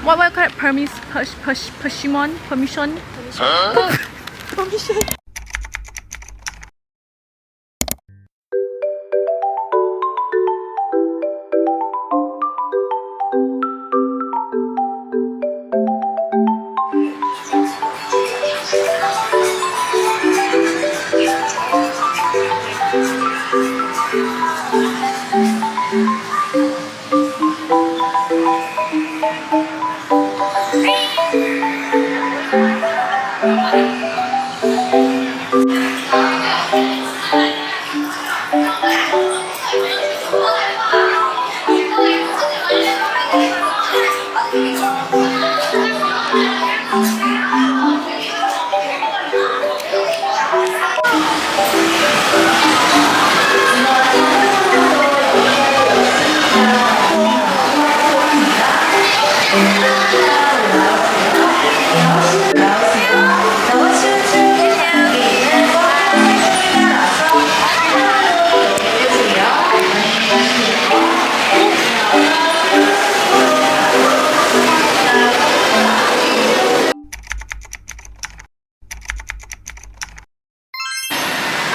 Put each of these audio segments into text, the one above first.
what kind of permission? Permission?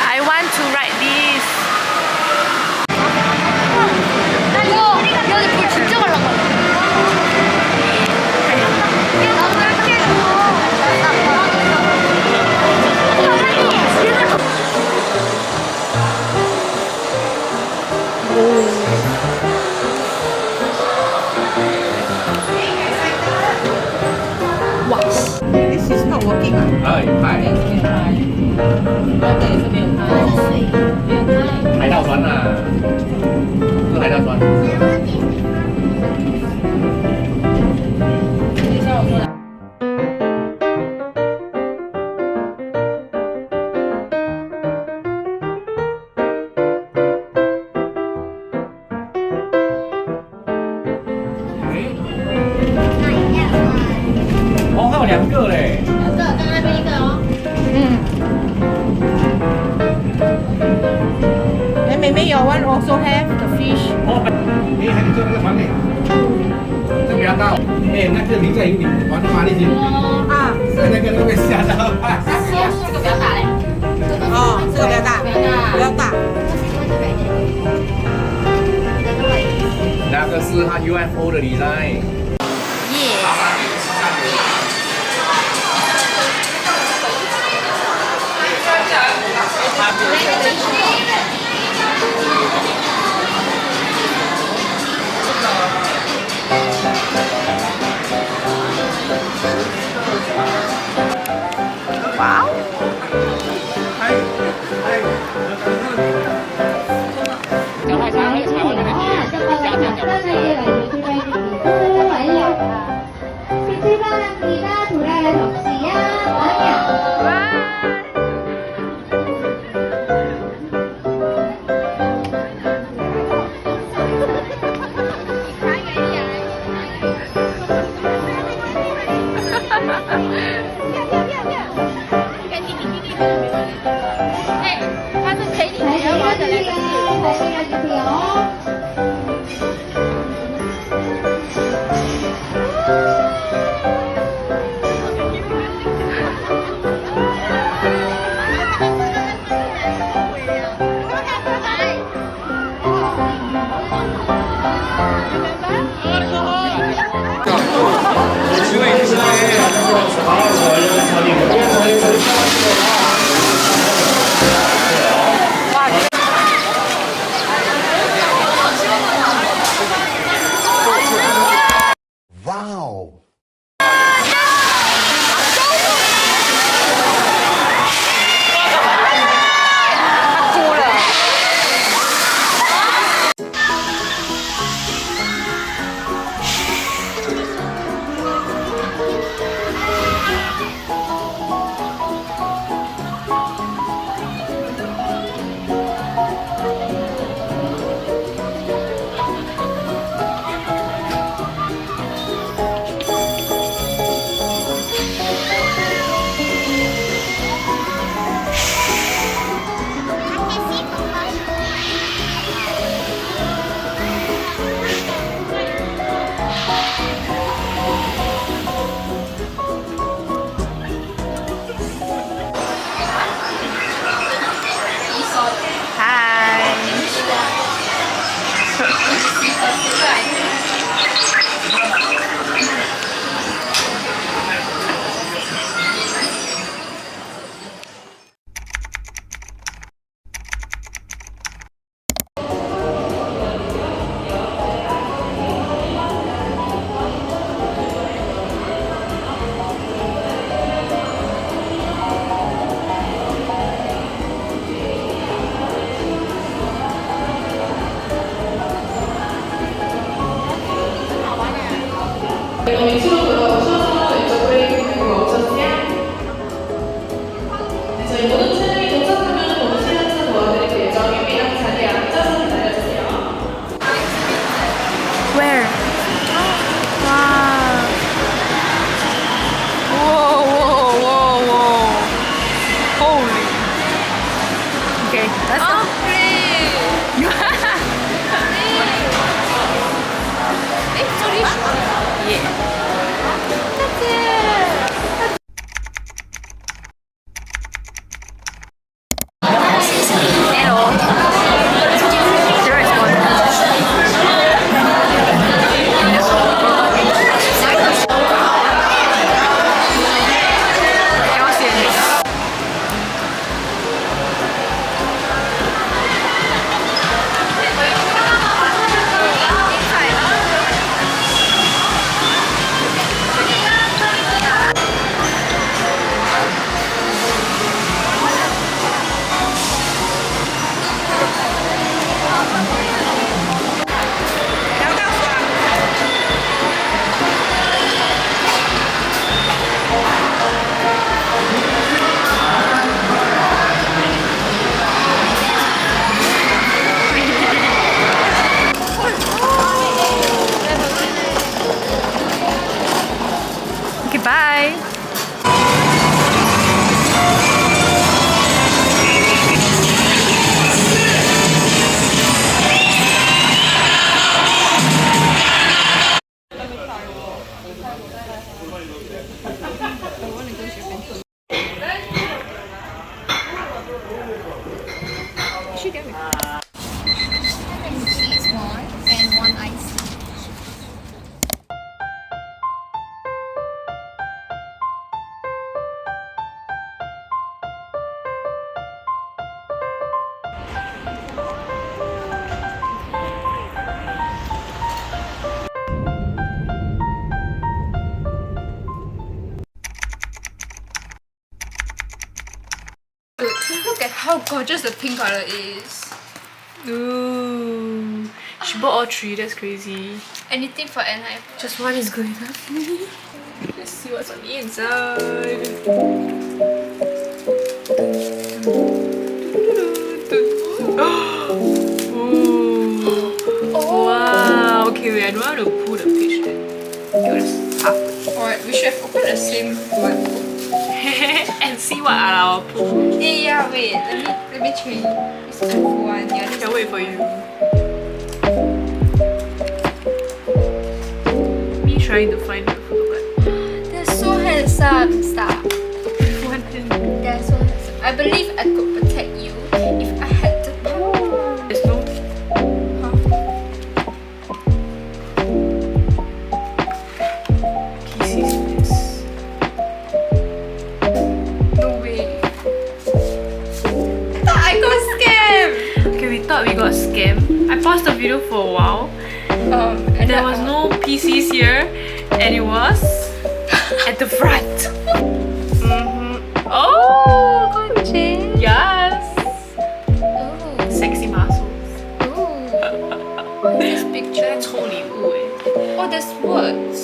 I want to ride this. 여기 불 진짜 말라가지고. This is not working. 海盗船啊，是海盗船。哦，还有2个嘞。刚刚那边一个哦。妹妹 your one also have the fish. 哦，哎，还得坐那个船呢，这个比较大。哎，那个林在有你玩的吗？那些啊，那个被吓到。这个比较大嘞。哦，这个比较大，比较大。那个是它 UFO 的 design。哇哦！他是陪你们要玩的那个。Where? Wow. Whoa, whoa, whoa, whoa. Holy. Okay, let's go. Yeah. Hello. There is one. Cannot see anything. Okay, bye. Cheese one and one ice. Look at how gorgeous the pink color is. Ooh. She bought all three, that's crazy. Anything for enhypen. Just one is good enough for me. Let's see what's on the inside. Ooh. Wow. Okay, wait, I don't want to pull the page there. Okay, let's halfway. Alright, we should have opened the same one. And see what are our pull. Hey, yeah, wait. Let me change. It's the one. Yeah, I'll wait for you. Me trying to find the photo card. they're so handsome. Stop. One thing. They're so handsome. I believe I could protect you if I had the power. There's no. PCs. No way. I got scammed. Okay, we thought we got scammed. I paused the video for a while. And There was no PCs here, and it was at the front. Oh, Jane. yes. Oh. Sexy muscles. Oh. What is this picture? 抽礼物哎。 Oh, there's words.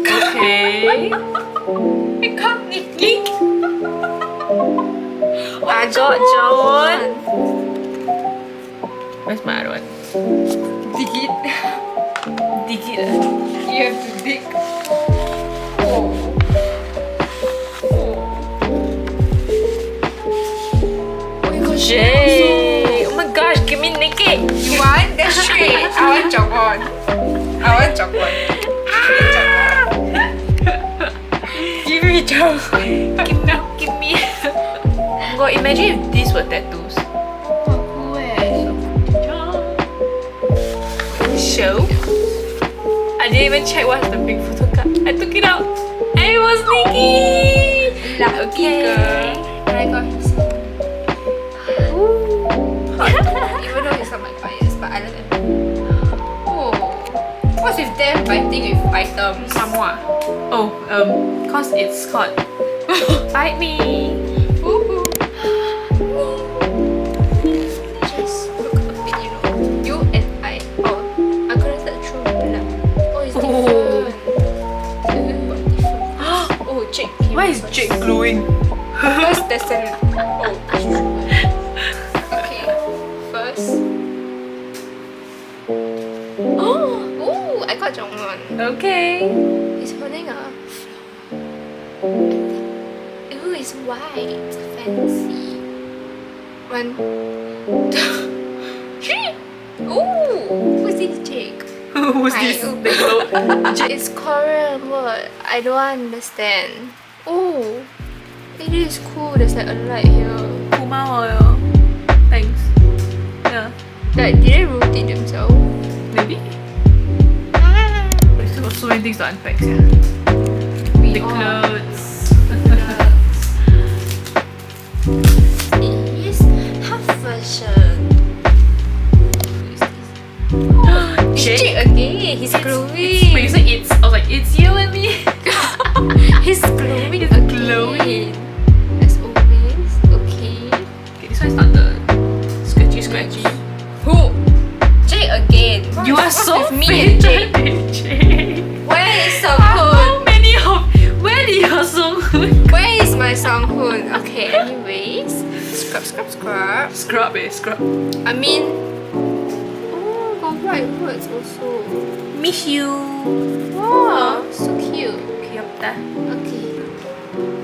Okay. I can't link. I got John. Where's my other one? Dig it. Dig it. Ah. You have to dig. Oh. Oh my gosh. Jay. Oh my gosh, give me naked. You want? That's straight. I want Jokon. I want Jokon. Give me John. Give me. God, imagine if these were tattoos. Oh, cool eh. Show. I didn't even check what's the big photo card. I took it out. And it was Nikki. Lucky girl. And I got him some. Even though he's not my bias, but I love him. Oh. What's with them fighting with items? Samoa. Oh, cause it's called Bite Me. Woohoo. Just look a bit, you know. You and I. Oh, I'm connected through Why is Jake glowing? First, there's an. Oh, that's true. Okay, first. Oh, ooh, I got Jongwon. Okay. He's holding a flower. Ooh, it's white. Fancy. 1, 2, 3. Ooh, who's this Jake? Who's this? The glow. It's Korean word. I don't understand. Oh, it is cool. There's like a light here. 고마워요. Thanks. Yeah. Like, did they rotate themselves? Maybe. Ah, We still got so many things to unpack. Yeah. we The all- clothes. Yes, half version. Who is this? It's Jake? Jake again. He's glowing. Wait, you said it's. I was like, it's you and me. He's glowing. He's again. glowing. As always. Okay. Okay, this one is not the scratchy. Who? Jake again. You are What's so with me and Jake. Jake. Where is How Songhoon? many of? Where did your song? Where is my Songhoon? Okay, anyways. Scrub, scrub, scrub. Scrub it, scrub. I mean, oh, got white words also. Miss you. Wow, so cute. 귀엽다. Okay.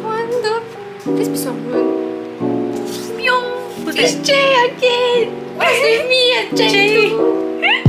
Wonderful. This is Songhoon. 뿅. Who's It's that? Jay again. What's with me and Jay? Jay. too?